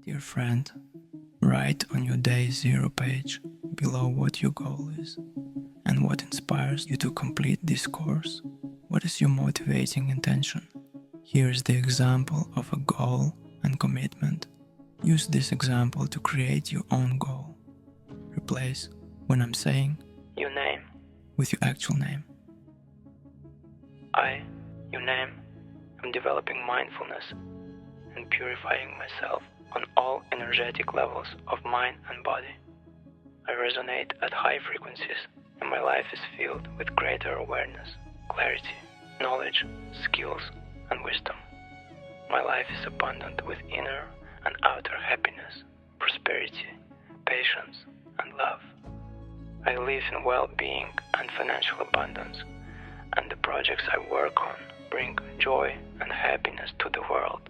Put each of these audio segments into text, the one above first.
Dear friend, write on your day zero page below what your goal is and what inspires you to complete this course. What is your motivating intention? Here is the example of a goal and commitment. Use this example to create your own goal. Replace when I'm saying your name with your actual name. I, your name, am developing mindfulness and purifying myself on all energetic levels of mind and body. I resonate at high frequencies and my life is filled with greater awareness, clarity, knowledge, skills, and wisdom. My life is abundant with inner and outer happiness, prosperity, patience, and love. I live in well-being and financial abundance, and the projects I work on bring joy and happiness to the world.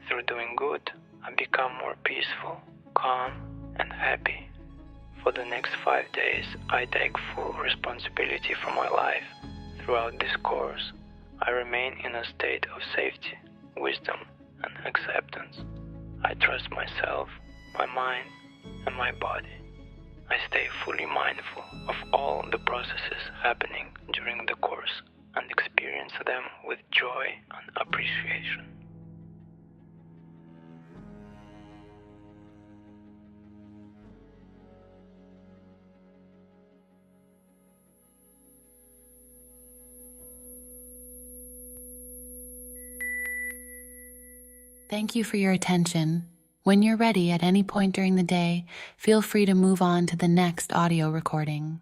Through doing good, I become more peaceful, calm, and happy. For the next 5 days, I take full responsibility for my life. Throughout this course, I remain in a state of safety, wisdom, and acceptance. I trust myself, my mind, and my body. I stay fully mindful of all the processes happening during the course and experience them with joy and appreciation. Thank you for your attention. When you're ready at any point during the day, feel free to move on to the next audio recording.